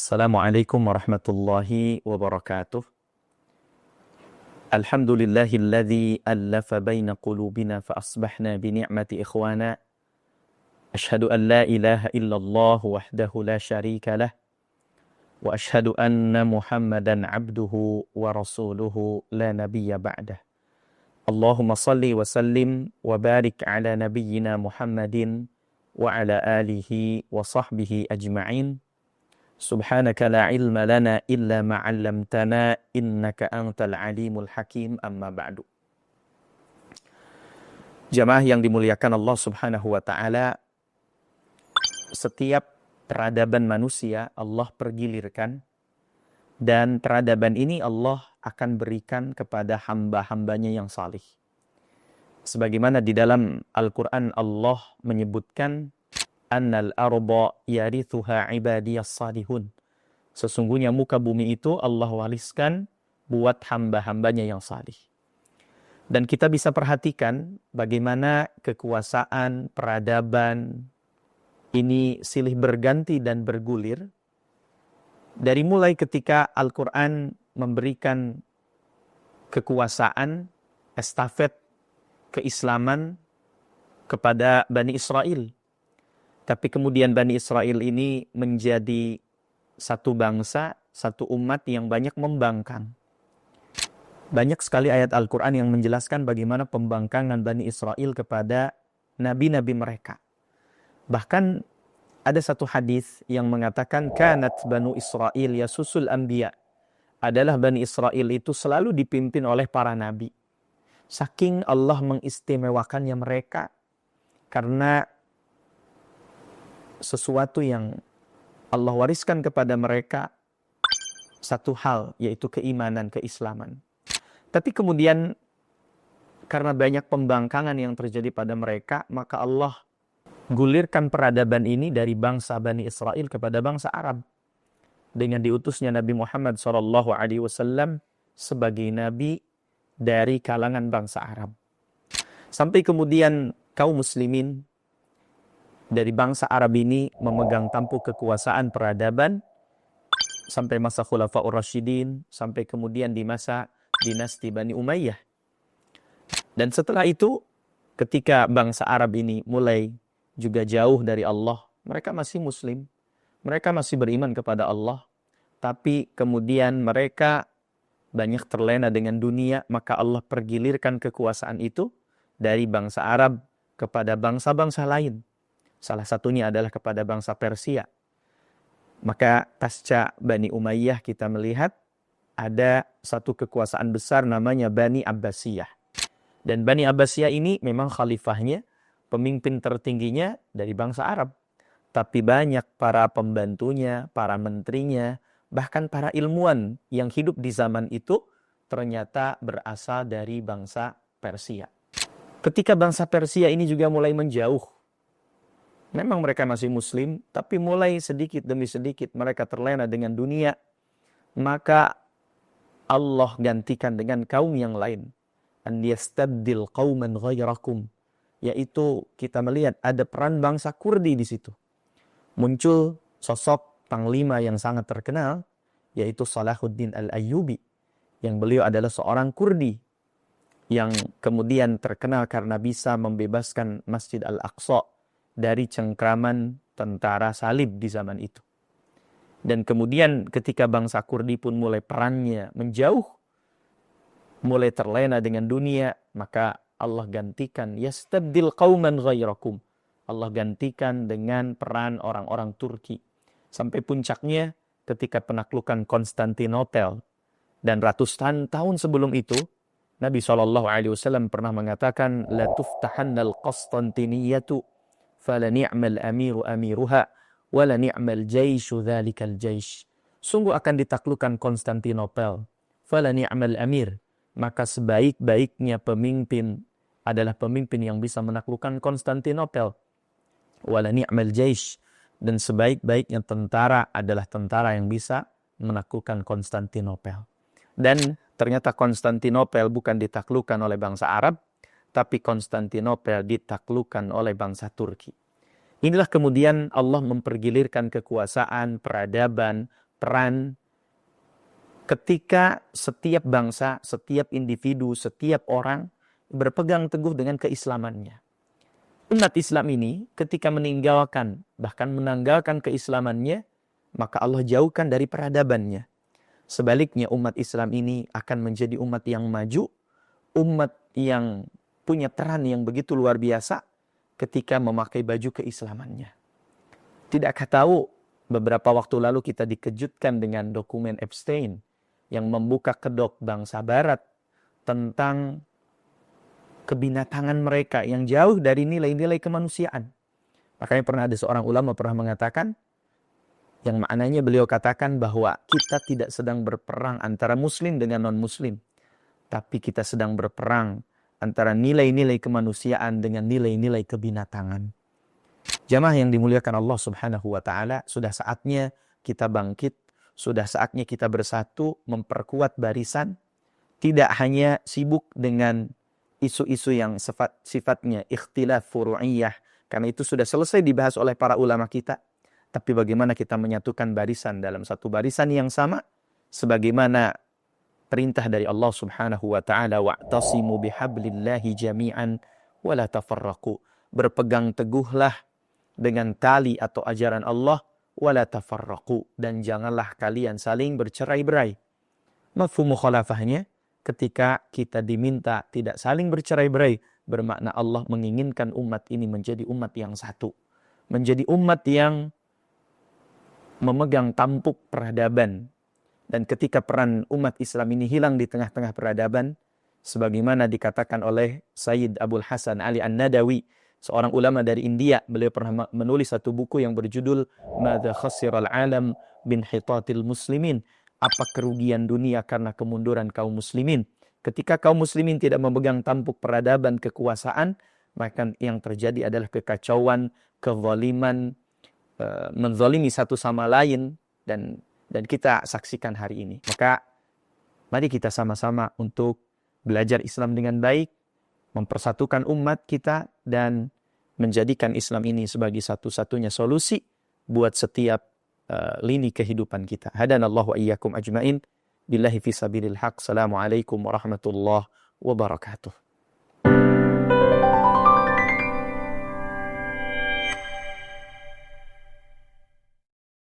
Assalamualaikum warahmatullahi wabarakatuh. Alhamdulillahilladzi allafa baina qulubina fa asbahna bi ni'mati ikhwana. Ashhadu an la ilaha illallah wahdahu la syarika lah wa ashhadu anna Muhammadan abduhu wa rasuluhu la nabiyya ba'dah. Allahumma salli wa sallim wa barik ala nabiyyina Muhammadin wa ala alihi wa sahbihi ajma'in. Subhanaka la ilma lana illa ma 'allamtana innaka antal alimul hakim, amma ba'du. Jamaah yang dimuliakan Allah Subhanahu wa taala, setiap peradaban manusia Allah pergilirkan, dan peradaban ini Allah akan berikan kepada hamba-hambanya yang salih. Sebagaimana di dalam Al-Qur'an Allah menyebutkan annal arda yarithuha ibadiyas salihun. Sesungguhnya muka bumi itu Allah wariskan buat hamba-hambanya yang salih. Dan kita bisa perhatikan bagaimana kekuasaan, peradaban ini silih berganti dan bergulir. Dari mulai ketika Al-Quran memberikan kekuasaan, estafet keislaman kepada Bani Israel. Tapi kemudian Bani Israel ini menjadi satu bangsa, satu umat yang banyak membangkang. Banyak sekali ayat Al-Quran yang menjelaskan bagaimana pembangkangan Bani Israel kepada nabi-nabi mereka. Bahkan ada satu hadis yang mengatakan kanat Banu Israel yasusul anbiya. Adalah Bani Israel itu selalu dipimpin oleh para nabi. Saking Allah mengistimewakannya mereka karena sesuatu yang Allah wariskan kepada mereka, satu hal, yaitu keimanan, keislaman. Tapi kemudian karena banyak pembangkangan yang terjadi pada mereka, maka Allah gulirkan peradaban ini dari bangsa Bani Israel kepada bangsa Arab dengan diutusnya Nabi Muhammad SAW sebagai nabi dari kalangan bangsa Arab. Sampai kemudian kaum muslimin dari bangsa Arab ini memegang tampuk kekuasaan peradaban sampai masa Khulafaur Rasyidin, sampai kemudian di masa dinasti Bani Umayyah. Dan setelah itu, ketika bangsa Arab ini mulai juga jauh dari Allah, mereka masih muslim, mereka masih beriman kepada Allah, tapi kemudian mereka banyak terlena dengan dunia, maka Allah pergilirkan kekuasaan itu dari bangsa Arab kepada bangsa-bangsa lain. Salah satunya adalah kepada bangsa Persia. Maka pasca Bani Umayyah kita melihat ada satu kekuasaan besar namanya Bani Abbasiyah. Dan Bani Abbasiyah ini memang khalifahnya, pemimpin tertingginya dari bangsa Arab. Tapi banyak para pembantunya, para menterinya, bahkan para ilmuwan yang hidup di zaman itu ternyata berasal dari bangsa Persia. Ketika bangsa Persia ini juga mulai menjauh, memang mereka masih muslim, tapi mulai sedikit demi sedikit mereka terlena dengan dunia. Maka Allah gantikan dengan kaum yang lain. An yastabdil qauman ghairakum. Yaitu kita melihat ada peran bangsa Kurdi di situ. Muncul sosok panglima yang sangat terkenal, yaitu Salahuddin Al-Ayyubi. Yang beliau adalah seorang Kurdi yang kemudian terkenal karena bisa membebaskan Masjid Al-Aqsa dari cengkraman tentara salib di zaman itu. Dan kemudian ketika bangsa Kurdi pun mulai perannya menjauh, mulai terlena dengan dunia, maka Allah gantikan yastabdil qauman ghairakum. Allah gantikan dengan peran orang-orang Turki. Sampai puncaknya ketika penaklukan Konstantinopel. Dan ratusan tahun sebelum itu, Nabi SAW pernah mengatakan la tuftahannal Qastantiniyatu fala ni'mal amiru amiruha wala ni'mal jaishu dzalikal jaish. Sungguh akan ditaklukkan Konstantinopel. Fala ni'mal amir. Maka sebaik-baiknya pemimpin adalah pemimpin yang bisa menaklukkan Konstantinopel. Wala ni'mal jaish. Dan sebaik-baiknya tentara adalah tentara yang bisa menaklukkan Konstantinopel. Dan ternyata Konstantinopel bukan ditaklukkan oleh bangsa Arab, tapi Konstantinopel ditaklukkan oleh bangsa Turki. Inilah kemudian Allah mempergilirkan kekuasaan, peradaban, peran ketika setiap bangsa, setiap individu, setiap orang berpegang teguh dengan keislamannya. Umat Islam ini ketika meninggalkan, bahkan menanggalkan keislamannya, maka Allah jauhkan dari peradabannya. Sebaliknya umat Islam ini akan menjadi umat yang maju, umat yang punya peran yang begitu luar biasa ketika memakai baju keislamannya. Tidakkah tahu beberapa waktu lalu kita dikejutkan dengan dokumen Epstein yang membuka kedok bangsa barat tentang kebinatangan mereka yang jauh dari nilai-nilai kemanusiaan. Makanya pernah ada seorang ulama pernah mengatakan, yang maknanya beliau katakan bahwa kita tidak sedang berperang antara muslim dengan non-muslim, tapi kita sedang berperang antara nilai-nilai kemanusiaan dengan nilai-nilai kebinatangan. Jamaah yang dimuliakan Allah Subhanahu wa taala, sudah saatnya kita bangkit, sudah saatnya kita bersatu memperkuat barisan, tidak hanya sibuk dengan isu-isu yang sifatnya ikhtilaf furu'iyah, karena itu sudah selesai dibahas oleh para ulama kita. Tapi bagaimana kita menyatukan barisan dalam satu barisan yang sama, sebagaimana perintah dari Allah Subhanahu wa taala, wa'tasimu bihablillahi jami'an wa la tafarraqu. Berpegang teguhlah dengan tali atau ajaran Allah, wa la tafarraqu, dan janganlah kalian saling bercerai-berai. Mafhum mukhalafahnya, ketika kita diminta tidak saling bercerai-berai, bermakna Allah menginginkan umat ini menjadi umat yang satu. Menjadi umat yang memegang tampuk peradaban. Dan ketika peran umat Islam ini hilang di tengah-tengah peradaban, sebagaimana dikatakan oleh Sayyid Abul Hasan Ali An-Nadawi, seorang ulama dari India, beliau pernah menulis satu buku yang berjudul Madza Khasiral Alam bin Hitatil Muslimin. Apa kerugian dunia karena kemunduran kaum muslimin? Ketika kaum muslimin tidak memegang tampuk peradaban kekuasaan, maka yang terjadi adalah kekacauan, kezaliman, menzalimi satu sama lain, dan kita saksikan hari ini. Maka mari kita sama-sama untuk belajar Islam dengan baik, mempersatukan umat kita, dan menjadikan Islam ini sebagai satu-satunya solusi buat setiap lini kehidupan kita. Hadanallahu wa iyyakum ajmain. Billahi fi sabilil haq. Assalamualaikum warahmatullahi wabarakatuh.